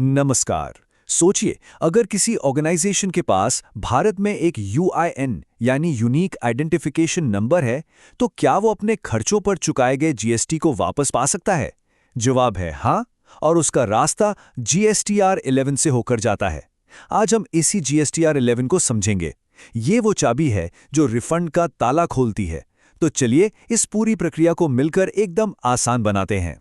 नमस्कार। सोचिए, अगर किसी ऑर्गेनाइजेशन के पास भारत में एक यूआईएन यानी यूनिक आइडेंटिफिकेशन नंबर है, तो क्या वो अपने खर्चों पर चुकाए गए जीएसटी को वापस पा सकता है? जवाब है हाँ, और उसका रास्ता जीएसटीआर 11 से होकर जाता है। आज हम इसी जीएसटीआर 11 को समझेंगे। ये वो चाबी है जो रिफंड का ताला खोलती है। तो चलिए इस पूरी प्रक्रिया को मिलकर एकदम आसान बनाते हैं।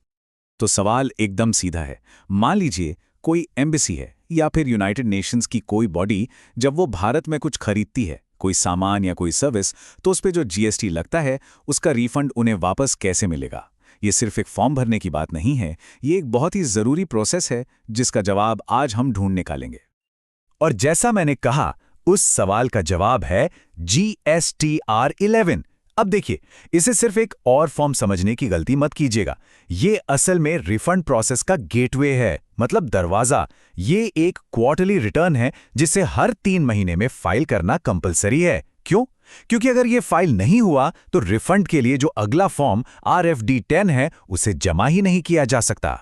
तो सवाल एकदम सीधा है। मान लीजिए कोई एम्बेसी है या फिर यूनाइटेड नेशंस की कोई बॉडी, जब वो भारत में कुछ खरीदती है, कोई सामान या कोई सर्विस, तो उस पे जो जीएसटी लगता है उसका रिफंड उन्हें वापस कैसे मिलेगा? ये सिर्फ एक फॉर्म भरने की बात नहीं है, ये एक बहुत ही ज़रूरी प्रोसेस है जिसका जवाब आज हम ढूंढ निकालेंगे। और जैसा मैंने कहा, उस सवाल का जवाब है जीएसटीआर 11। अब देखिए, इसे सिर्फ एक और फॉर्म समझने की गलती मत कीजिएगा। ये असल में रिफंड प्रोसेस का गेटवे है, मतलब दरवाजा। ये एक क्वार्टरली रिटर्न है जिसे हर 3 महीने में फाइल करना कंपलसरी है। क्यों? क्योंकि अगर ये फाइल नहीं हुआ तो रिफंड के लिए जो अगला फॉर्म RFD 10 है उसे जमा ही नहीं किया जा सकता।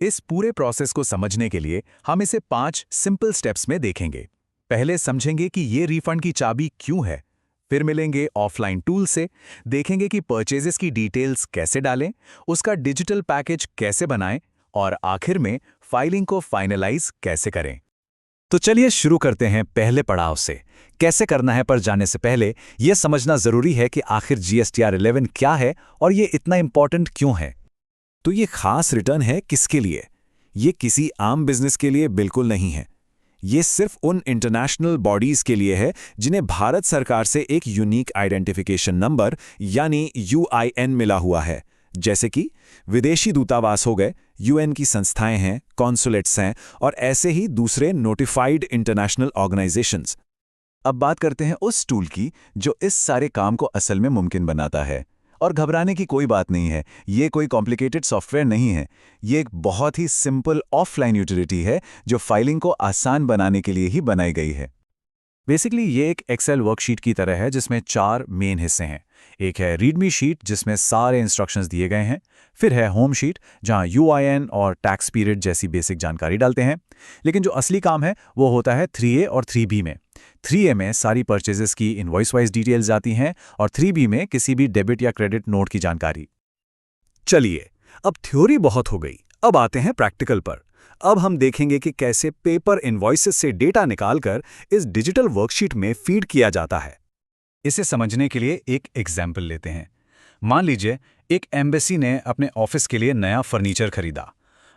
इस पूरे प्रोसेस को समझने के लिए हम इसे 5 सिंपल स्टेप्स में देखेंगे। पहले समझेंगे कि ये रिफंड की चाबी क्यों है, फिर मिलेंगे ऑफलाइन टूल से, देखेंगे कि परचेजेस की डिटेल्स कैसे डालें, उसका डिजिटल पैकेज कैसे बनाएं, और आखिर में फाइलिंग को फाइनलाइज कैसे करें। तो चलिए शुरू करते हैं पहले पड़ाव से। कैसे करना है पर जाने से पहले यह समझना जरूरी है कि आखिर जीएसटीआर 11 क्या है और ये इतना इंपॉर्टेंट क्यों है। तो ये खास रिटर्न है किसके लिए? ये किसी आम बिजनेस के लिए बिल्कुल नहीं है। ये सिर्फ उन इंटरनेशनल बॉडीज के लिए है जिन्हें भारत सरकार से एक यूनिक आइडेंटिफिकेशन नंबर यानी यूआईएन मिला हुआ है, जैसे कि विदेशी दूतावास हो गए, यूएन की संस्थाएं हैं, कॉन्सुलेट्स हैं और ऐसे ही दूसरे नोटिफाइड इंटरनेशनल ऑर्गेनाइजेशंस। अब बात करते हैं उस टूल की जो इस सारे काम को असल में मुमकिन बनाता है। और घबराने की कोई बात नहीं है, ये कोई कॉम्प्लिकेटेड सॉफ्टवेयर नहीं है। ये एक बहुत ही सिंपल ऑफलाइन यूटिलिटी है जो फाइलिंग को आसान बनाने के लिए ही बनाई गई है। बेसिकली ये एक एक्सेल वर्कशीट की तरह है जिसमें 4 मेन हिस्से हैं। एक है रीडमी शीट जिसमें सारे इंस्ट्रक्शंस दिए गए हैं। फिर है होम शीट जहां यूआईएन और टैक्स पीरियड जैसी बेसिक जानकारी डालते हैं। लेकिन जो असली काम है वो होता है 3A और 3B में। 3A में सारी परचेजेस की इनवॉइस वाइज डिटेल्स आती हैं और 3B में किसी भी डेबिट या क्रेडिट नोट की जानकारी। चलिए, अब थ्योरी बहुत हो गई, अब आते हैं प्रैक्टिकल पर। अब हम देखेंगे कि कैसे पेपर इनवॉइसेस से डेटा निकालकर इस डिजिटल वर्कशीट में फीड किया जाता है। इसे समझने के लिए एक एग्जाम्पल लेते हैं। मान लीजिए एक एम्बेसी ने अपने ऑफिस के लिए नया फर्नीचर खरीदा।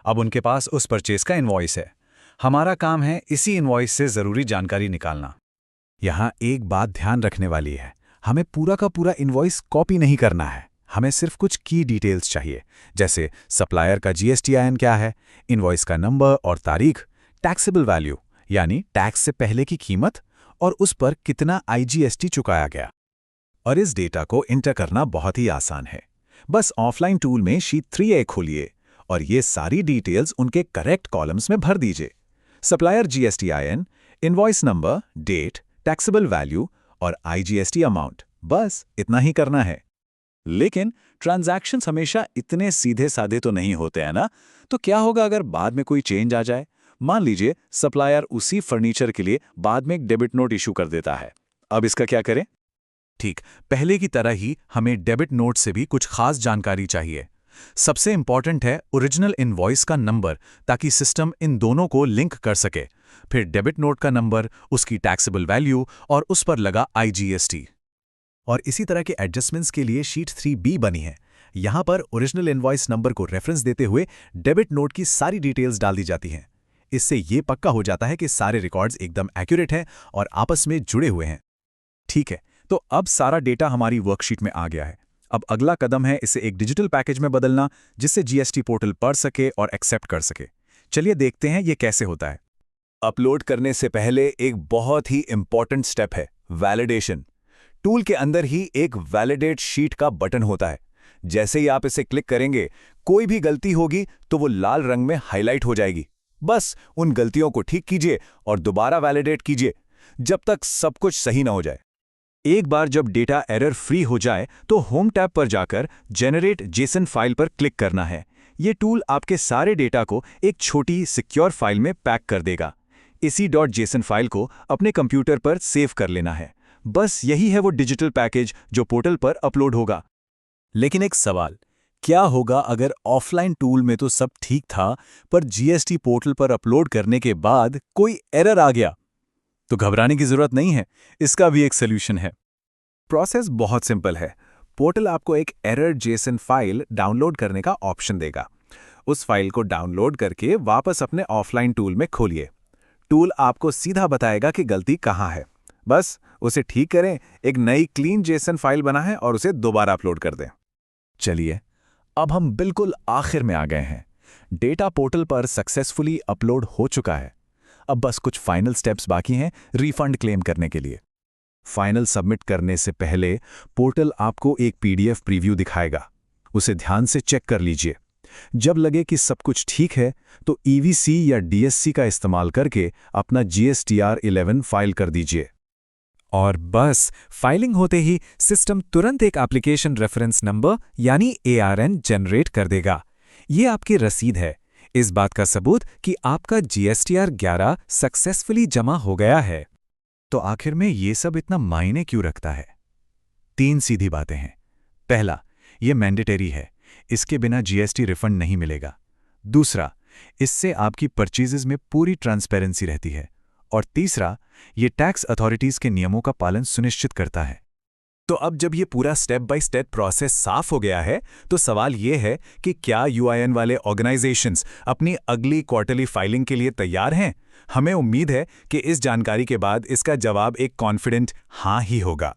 अब उनके पास उस परचेज का इनवॉइस है। हमारा काम है इसी इनवॉइस से ज़रूरी जानकारी निकालना। यहाँ एक बात ध्यान रखने वाली है, हमें पूरा का पूरा इनवॉइस कॉपी नहीं करना है। हमें सिर्फ कुछ की डिटेल्स चाहिए, जैसे सप्लायर का जीएसटीआईएन क्या है, इनवॉइस का नंबर और तारीख, टैक्सेबल वैल्यू यानी टैक्स से पहले की कीमत, और उस पर कितना आईजीएसटी चुकाया गया। और इस डेटा को इंटर करना बहुत ही आसान है। बस ऑफलाइन टूल में शीट 3A खोलिए और ये सारी डिटेल्स उनके करेक्ट कॉलम्स में भर दीजिए। Supplier GSTIN, invoice number, date, taxable value और आईजीएसटी अमाउंट, बस इतना ही करना है। लेकिन ट्रांजैक्शंस हमेशा इतने सीधे साधे तो नहीं होते हैं ना। तो क्या होगा अगर बाद में कोई चेंज आ जाए? मान लीजिए सप्लायर उसी फर्नीचर के लिए बाद में एक डेबिट नोट इशू कर देता है। अब इसका क्या करें? ठीक पहले की तरह ही हमें डेबिट नोट से भी कुछ खास जानकारी चाहिए। सबसे इंपॉर्टेंट है ओरिजिनल इनवॉइस का नंबर, ताकि सिस्टम इन दोनों को लिंक कर सके। फिर डेबिट नोट का नंबर, उसकी टैक्सेबल वैल्यू और उस पर लगा आईजीएसटी। और इसी तरह के एडजस्टमेंट्स के लिए शीट 3B बनी है। यहाँ पर ओरिजिनल इनवॉइस नंबर को रेफरेंस देते हुए डेबिट नोट की सारी डिटेल्स डाल दी जाती हैं। इससे ये पक्का हो जाता है कि सारे रिकॉर्ड्स एकदम एक्यूरेट हैं और आपस में जुड़े हुए हैं। ठीक है, तो अब सारा डेटा हमारी वर्कशीट में आ गया है। अब अगला कदम है इसे एक डिजिटल पैकेज में बदलना, जिससे जीएसटी पोर्टल पढ़ सके और एक्सेप्ट कर सके। चलिए देखते हैं ये कैसे होता है। अपलोड करने से पहले एक बहुत ही इंपॉर्टेंट स्टेप है वैलिडेशन। टूल के अंदर ही एक वैलिडेट शीट का बटन होता है। जैसे ही आप इसे क्लिक करेंगे, कोई भी गलती होगी तो वो लाल रंग में हाईलाइट हो जाएगी। बस उन गलतियों को ठीक कीजिए और दोबारा वैलिडेट कीजिए जब तक सब कुछ सही ना हो जाए। एक बार जब डेटा एरर फ्री हो जाए तो होम टैब पर जाकर जनरेट जेसन फाइल पर क्लिक करना है। ये टूल आपके सारे डेटा को एक छोटी सिक्योर फाइल में पैक कर देगा। इसी .json फाइल को अपने कंप्यूटर पर सेव कर लेना है। बस यही है वो डिजिटल पैकेज जो पोर्टल पर अपलोड होगा। लेकिन एक सवाल, क्या होगा अगर ऑफलाइन टूल में तो सब ठीक था, पर जीएसटी पोर्टल पर अपलोड करने के बाद कोई एरर आ गया? तो घबराने की जरूरत नहीं है, इसका भी एक सोल्यूशन है। प्रोसेस बहुत सिंपल है। पोर्टल आपको एक एरर जेसन फाइल डाउनलोड करने का ऑप्शन देगा। उस फाइल को डाउनलोड करके वापस अपने ऑफलाइन टूल में खोलिए। टूल आपको सीधा बताएगा कि गलती कहाँ है। बस उसे ठीक करें, एक नई क्लीन जेसन फाइल बनाएं और उसे दोबारा अपलोड कर दें। चलिए, अब हम बिल्कुल आखिर में आ गए हैं। डेटा पोर्टल पर सक्सेसफुली अपलोड हो चुका है। अब बस कुछ फाइनल स्टेप्स बाकी हैं रिफंड क्लेम करने के लिए। फाइनल सबमिट करने से पहले पोर्टल आपको एक पीडीएफ प्रीव्यू दिखाएगा। उसे ध्यान से चेक कर लीजिए। जब लगे कि सब कुछ ठीक है तो ईवीसी या डीएससी का इस्तेमाल करके अपना GSTR 11 फाइल कर दीजिए। और बस फाइलिंग होते ही सिस्टम तुरंत एक एप्लीकेशन रेफरेंस नंबर यानी ARN जनरेट कर देगा। ये आपकी रसीद है, इस बात का सबूत कि आपका GSTR 11 सक्सेसफुली जमा हो गया है। तो आखिर में ये सब इतना मायने क्यों रखता है? 3 सीधी बातें हैं। पहला, ये मैंडेटरी है, इसके बिना GST रिफंड नहीं मिलेगा। दूसरा, इससे आपकी परचेजेस में पूरी ट्रांसपेरेंसी रहती है। और तीसरा, ये टैक्स अथॉरिटीज के नियमों का पालन सुनिश्चित करता है। तो अब जब ये पूरा स्टेप बाय स्टेप प्रोसेस साफ हो गया है, तो सवाल ये है कि क्या UIN वाले ऑर्गेनाइजेशंस अपनी अगली क्वार्टरली फाइलिंग के लिए तैयार हैं? हमें उम्मीद है कि इस जानकारी के बाद इसका जवाब एक कॉन्फिडेंट हाँ ही होगा।